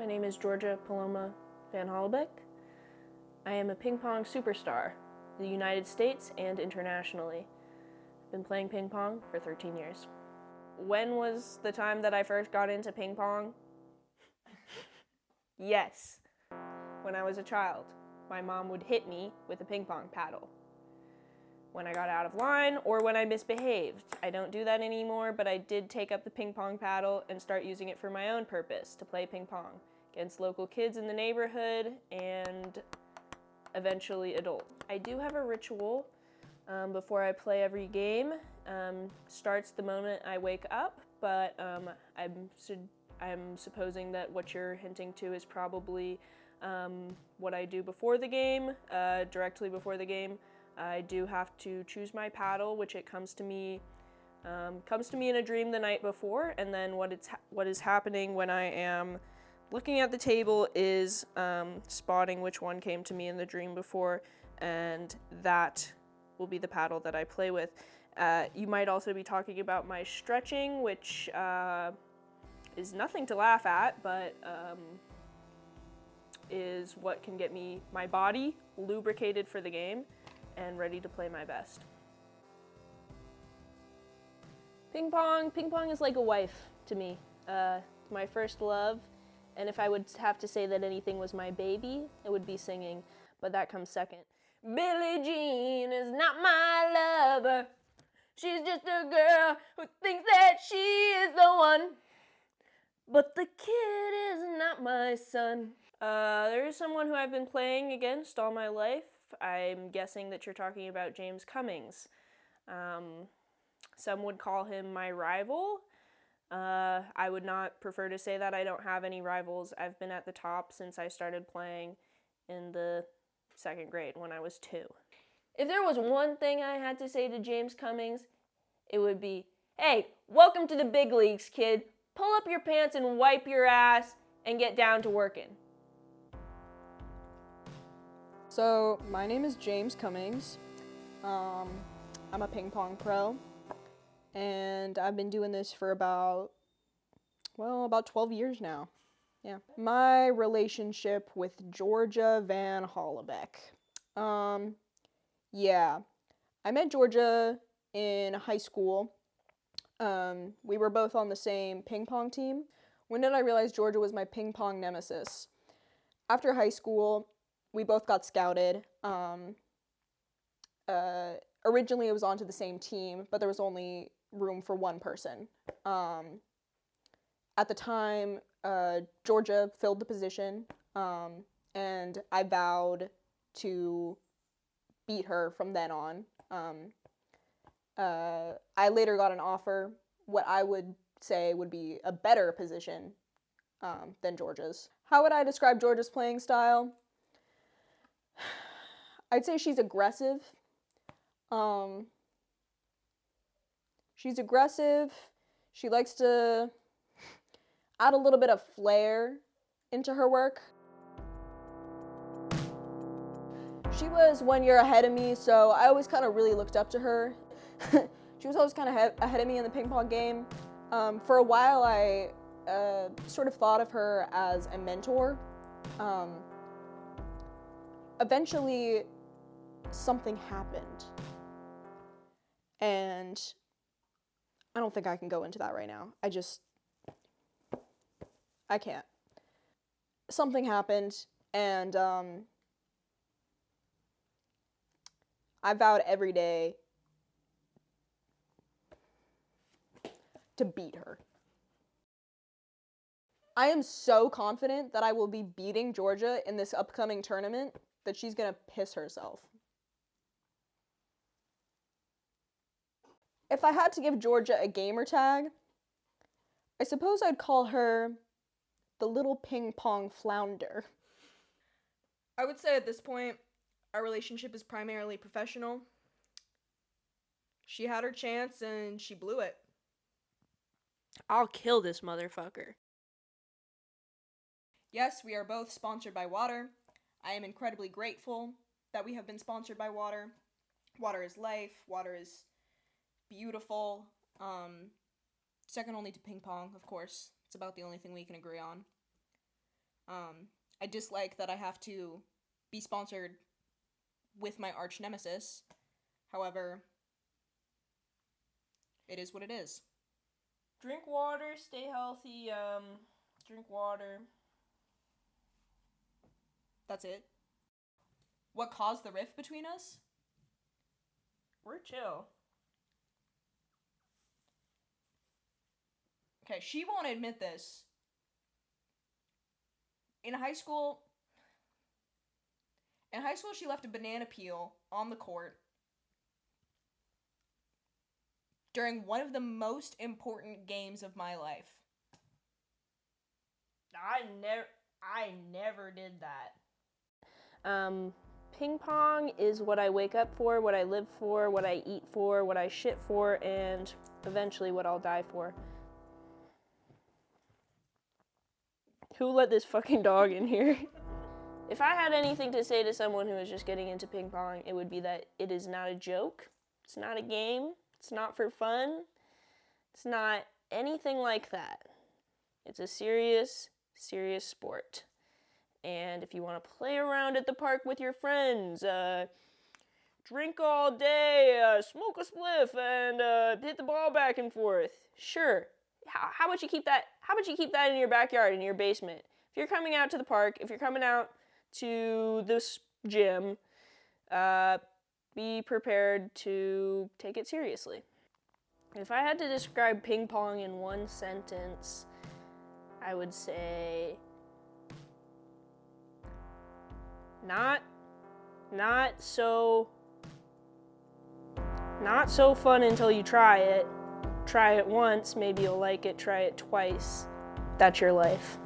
My name is Georgia Van Hollebeke. I am a ping pong superstar in the United States and internationally. I've been playing ping pong for 13 years. When was the time that I first got into ping pong? Yes. When I was a child, my mom would hit me with a ping pong paddle when I got out of line or when I misbehaved. I don't do that anymore, but I did take up the ping pong paddle and start using it for my own purpose, to play ping pong against local kids in the neighborhood and eventually adults. I do have a ritual before I play every game. Starts the moment I wake up, but I'm supposing that what you're hinting to is probably what I do before the game, directly before the game. I do have to choose my paddle, which it comes to me in a dream the night before, and then what is happening when I am looking at the table is spotting which one came to me in the dream before, and that will be the paddle that I play with. You might also be talking about my stretching, which is nothing to laugh at, but is what can get my body lubricated for the game and ready to play my best. Ping pong is like a wife to me. It's my first love, and if I would have to say that anything was my baby, it would be singing, but that comes second. Billie Jean is not my lover. She's just a girl who thinks that she is the one, but the kid is not my son. There is someone who I've been playing against all my life. I'm guessing that you're talking about James Cummings. Some would call him my rival. I would not prefer to say that. I don't have any rivals. I've been at the top since I started playing in the second grade when I was 2. If there was one thing I had to say to James Cummings, it would be, hey, welcome to the big leagues, kid. Pull up your pants and wipe your ass and get down to working. So, my name is James Cummings. I'm a ping pong pro, and I've been doing this for about 12 years now. Yeah. My relationship with Georgia Van Hollebeke. Yeah. I met Georgia in high school. We were both on the same ping pong team. When did I realize Georgia was my ping pong nemesis? After high school, we both got scouted. Originally it was onto the same team, but there was only room for one person. At the time, Georgia filled the position, and I vowed to beat her from then on. I later got an offer, what I would say would be a better position than Georgia's. How would I describe Georgia's playing style? I'd say she's aggressive. She's aggressive. She likes to add a little bit of flair into her work. She was 1 year ahead of me, so I always kind of really looked up to her. She was always kind of ahead of me in the ping pong game. For a while, I sort of thought of her as a mentor. Eventually, something happened. And I don't think I can go into that right now. I can't. Something happened, and I vowed every day to beat her. I am so confident that I will be beating Georgia in this upcoming tournament that she's gonna piss herself. If I had to give Georgia a gamer tag, I suppose I'd call her the little ping pong flounder. I would say at this point, our relationship is primarily professional. She had her chance and she blew it. I'll kill this motherfucker. Yes, we are both sponsored by water. I am incredibly grateful that we have been sponsored by water. Water is life. Water is beautiful. Second only to ping pong, of course. It's about the only thing we can agree on. I dislike that I have to be sponsored with my arch nemesis. However, it is what it is. Drink water, stay healthy, drink water. That's it. What caused the rift between us? We're chill. Okay, she won't admit this. In high school, she left a banana peel on the court during one of the most important games of my life. I never did that. Ping pong is what I wake up for, what I live for, what I eat for, what I shit for, and eventually what I'll die for. Who let this fucking dog in here? If I had anything to say to someone who is just getting into ping pong, it would be that it is not a joke. It's not a game. It's not for fun. It's not anything like that. It's a serious, serious sport. And if you want to play around at the park with your friends, drink all day, smoke a spliff, and hit the ball back and forth, sure. How about you keep that? How about you keep that in your backyard, in your basement? If you're coming out to the park, if you're coming out to this gym, be prepared to take it seriously. If I had to describe ping pong in one sentence, I would say not so fun until you try it. Try it once, maybe you'll like it. Try it twice. That's your life.